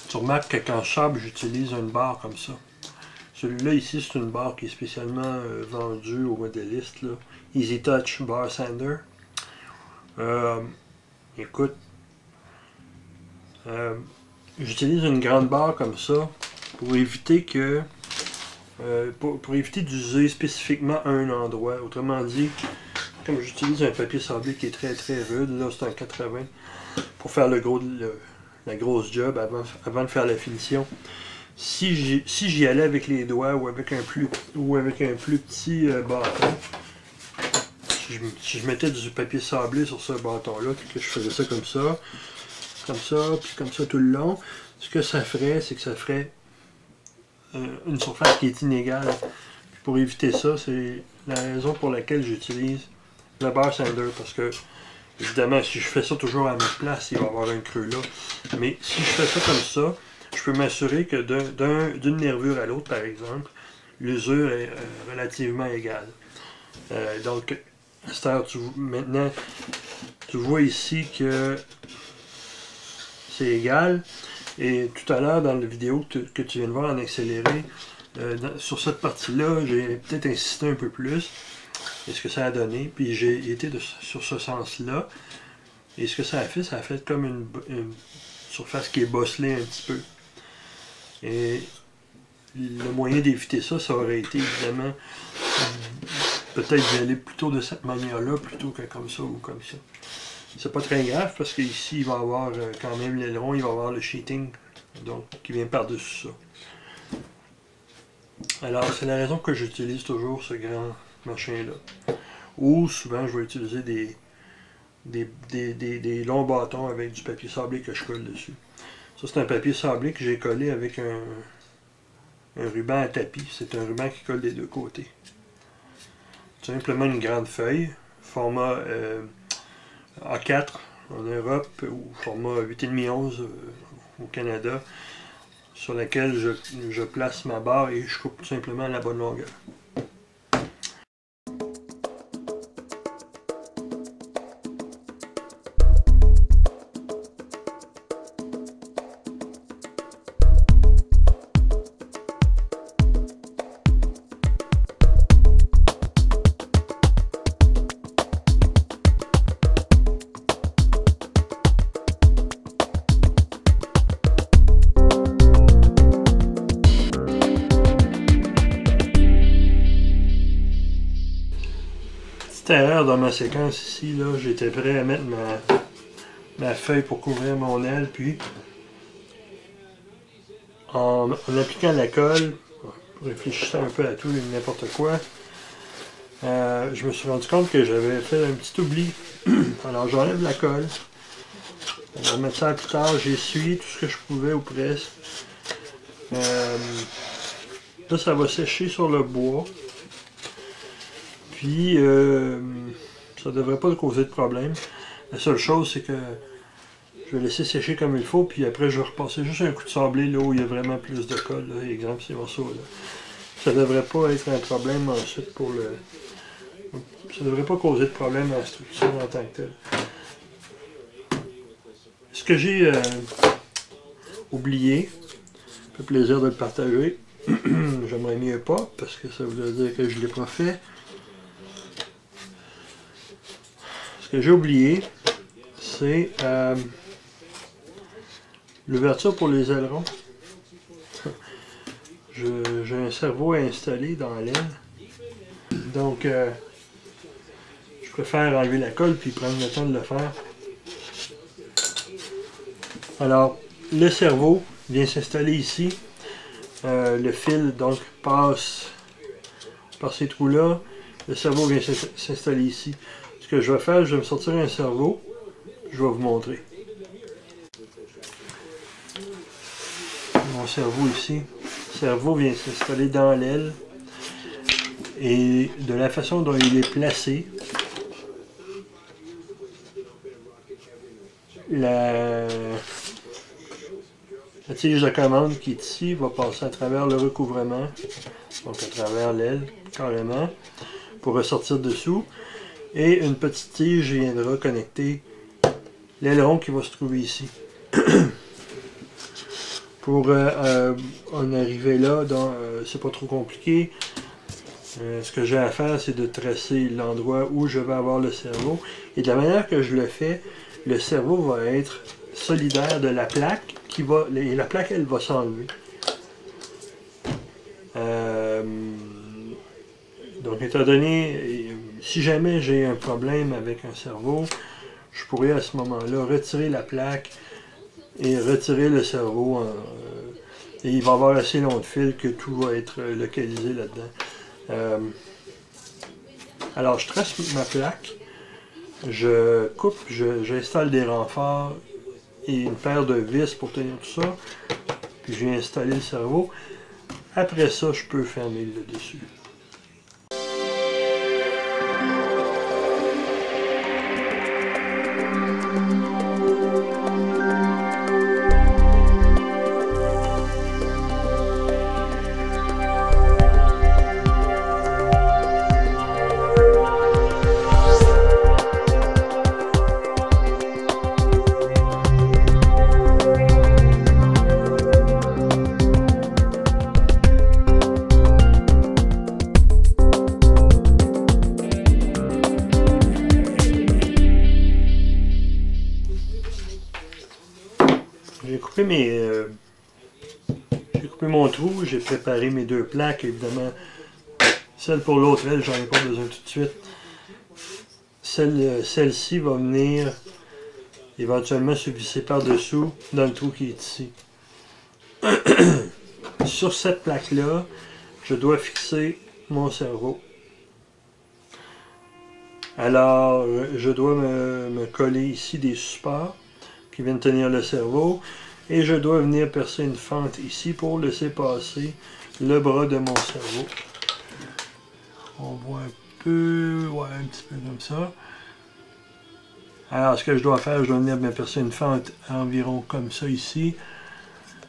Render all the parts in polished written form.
Tu remarques que quand je sabre, j'utilise une barre comme ça. Celui-là ici, c'est une barre qui est spécialement vendue aux modélistes, là. Easy Touch Bar Sander. Écoute, j'utilise une grande barre comme ça pour éviter que pour éviter d'user spécifiquement un endroit. Autrement dit, comme j'utilise un papier sablé qui est très rude, là c'est un 80, pour faire la grosse job avant de faire la finition. Si j'y allais avec les doigts ou avec un plus petit bâton, si je mettais du papier sablé sur ce bâton-là, puis que je faisais ça, puis comme ça tout le long, ce que ça ferait, c'est que ça ferait une surface qui est inégale. Puis pour éviter ça, c'est la raison pour laquelle j'utilise le bar sander, parce que évidemment, si je fais ça toujours à ma place, il va y avoir un creux là. Mais si je fais ça comme ça, je peux m'assurer que d'une nervure à l'autre, par exemple, l'usure est relativement égale. Donc, à cette heure, maintenant, tu vois ici que c'est égal. Et tout à l'heure, dans la vidéo que tu viens de voir en accéléré, sur cette partie-là, j'ai peut-être insisté un peu plus. Et ce que ça a donné, puis j'ai été sur ce sens-là. Et ce que ça a fait comme une surface qui est bosselée un petit peu. Et le moyen d'éviter ça, ça aurait été évidemment peut-être d'y aller plutôt de cette manière-là, plutôt que comme ça ou comme ça. C'est pas très grave parce qu'ici, il va y avoir quand même l'aileron, il va y avoir le sheeting donc, qui vient par-dessus ça. Alors, c'est la raison que j'utilise toujours ce grand machin-là. Ou souvent, je vais utiliser des longs bâtons avec du papier sablé que je colle dessus. Ça, c'est un papier sablé que j'ai collé avec un ruban à tapis. C'est un ruban qui colle des deux côtés. Tout simplement une grande feuille, format A4 en Europe ou format 8,5-11 au Canada, sur laquelle je place ma barre et je coupe tout simplement à la bonne longueur. Erreur dans ma séquence ici, là, j'étais prêt à mettre ma feuille pour couvrir mon aile, puis en appliquant la colle, réfléchissant un peu à tout et n'importe quoi, je me suis rendu compte que j'avais fait un petit oubli. Alors j'enlève la colle, on va mettre ça plus tard, j'ai essuyé tout ce que je pouvais ou presque. Là ça va sécher sur le bois. Puis, ça ne devrait pas causer de problème. La seule chose, c'est que je vais laisser sécher comme il faut, puis après, je vais repasser juste un coup de sablé là où il y a vraiment plus de colle. Là, exemple, ces morceaux-là. Ça ne devrait pas être un problème ensuite pour le... Ça ne devrait pas causer de problème à la structure en tant que telle. Ce que j'ai oublié, ça fait plaisir de le partager. J'aimerais mieux pas, parce que ça voudrait dire que je ne l'ai pas fait. Ce que j'ai oublié, c'est l'ouverture pour les ailerons. J'ai un cerveau installé dans l'aile. Donc, je préfère enlever la colle puis prendre le temps de le faire. Alors, le cerveau vient s'installer ici. Le fil donc passe par ces trous-là. Le cerveau vient s'installer ici. Ce que je vais faire, je vais me sortir un cerveau. Je vais vous montrer. Mon cerveau ici. Le cerveau vient s'installer dans l'aile. Et de la façon dont il est placé, la tige de commande qui est ici va passer à travers le recouvrement, donc à travers l'aile carrément, pour ressortir dessous. Et une petite tige viendra connecter l'aileron qui va se trouver ici. Pour en arriver là, c'est pas trop compliqué. Ce que j'ai à faire, c'est de tracer l'endroit où je vais avoir le cerveau. Et de la manière que je le fais, le cerveau va être solidaire de la plaque, et la plaque, elle va s'enlever. Donc, étant donné, si jamais j'ai un problème avec un cerveau, je pourrais à ce moment-là retirer la plaque et retirer le cerveau. Et il va y avoir assez long de fil que tout va être localisé là-dedans. Alors, je trace ma plaque, je coupe, j'installe des renforts et une paire de vis pour tenir tout ça. Puis je viens installer le cerveau. Après ça, je peux fermer le dessus. J'ai coupé mon trou, j'ai préparé mes deux plaques, évidemment. Celle pour l'autre aile, j'en ai pas besoin tout de suite. Celle-ci va venir éventuellement se visser par-dessous dans le trou qui est ici. Sur cette plaque-là, je dois fixer mon cerveau. Alors, je dois me coller ici des supports qui viennent tenir le cerveau. Et je dois venir percer une fente ici pour laisser passer le bras de mon cerveau. On voit un peu, ouais, un petit peu comme ça. Alors, ce que je dois faire, je dois venir me percer une fente environ comme ça ici.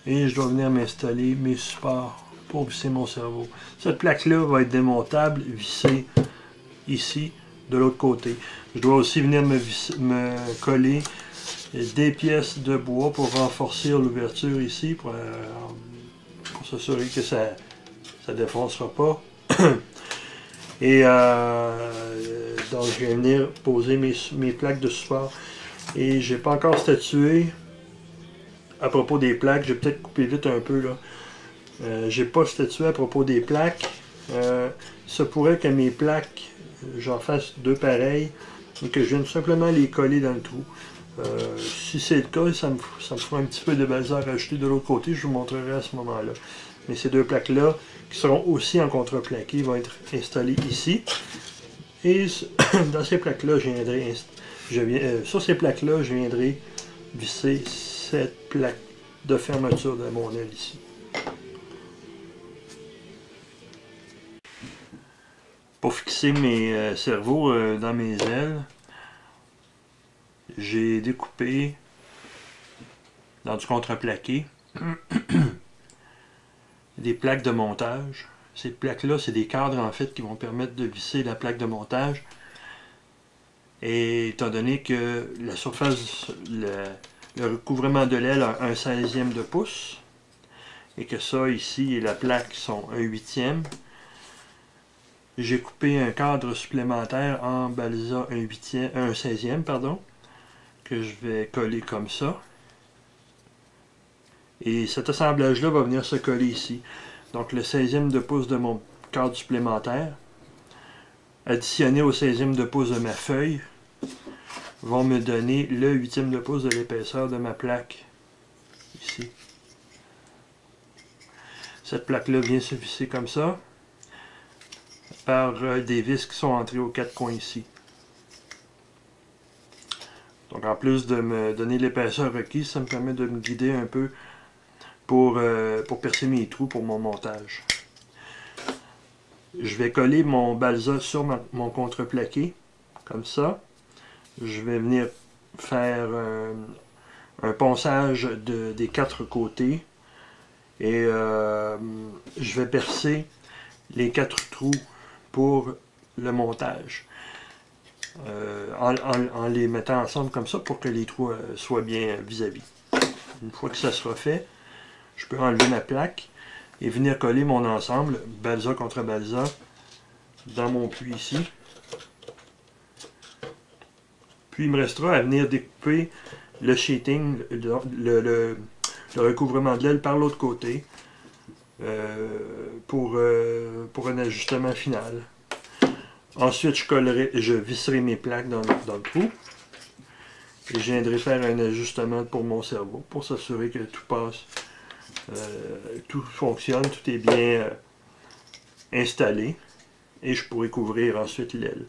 Et je dois venir m'installer mes supports pour visser mon cerveau. Cette plaque-là va être démontable, vissée ici, de l'autre côté. Je dois aussi venir me coller des pièces de bois pour renforcer l'ouverture ici, pour s'assurer que ça ne défoncera pas. Et donc je vais venir poser mes plaques de support. Et j'ai pas encore statué à propos des plaques, j'ai peut-être coupé vite un peu là. J'ai pas statué à propos des plaques. Ça pourrait que mes plaques, j'en fasse deux pareilles et que je vienne simplement les coller dans le trou. Si c'est le cas, ça me fera un petit peu de balsa à rajouter de l'autre côté, je vous montrerai à ce moment-là. Mais ces deux plaques-là, qui seront aussi en contreplaqué, vont être installées ici. Et dans ces plaques-là, sur ces plaques-là, je viendrai visser cette plaque de fermeture de mon aile ici. Pour fixer mes cerveaux dans mes ailes, j'ai découpé dans du contreplaqué des plaques de montage. Ces plaques-là, c'est des cadres en fait qui vont permettre de visser la plaque de montage. Et étant donné que la surface, le recouvrement de l'aile a 1/16e de pouce, et que ça ici et la plaque sont 1/8e, j'ai coupé un cadre supplémentaire en balsa 1/16e, pardon, que je vais coller comme ça. Et cet assemblage-là va venir se coller ici. Donc le 16e de pouce de mon cadre supplémentaire, additionné au 16e de pouce de ma feuille, vont me donner le 8e de pouce de l'épaisseur de ma plaque, ici. Cette plaque-là vient se visser comme ça, par des vis qui sont entrées aux quatre coins ici. Donc en plus de me donner l'épaisseur requise, ça me permet de me guider un peu pour percer mes trous pour mon montage. Je vais coller mon balsa sur mon contreplaqué, comme ça. Je vais venir faire un ponçage des quatre côtés et je vais percer les quatre trous pour le montage. En les mettant ensemble comme ça pour que les trous soient bien vis-à-vis. Une fois que ça sera fait, je peux enlever ma plaque et venir coller mon ensemble, balsa contre balsa, dans mon puits ici. Puis il me restera à venir découper le sheeting, le recouvrement de l'aile par l'autre côté pour un ajustement final. Ensuite, je visserai mes plaques dans le trou et je viendrai faire un ajustement pour mon cerveau pour s'assurer que tout passe, tout fonctionne, tout est bien installé et je pourrai couvrir ensuite l'aile.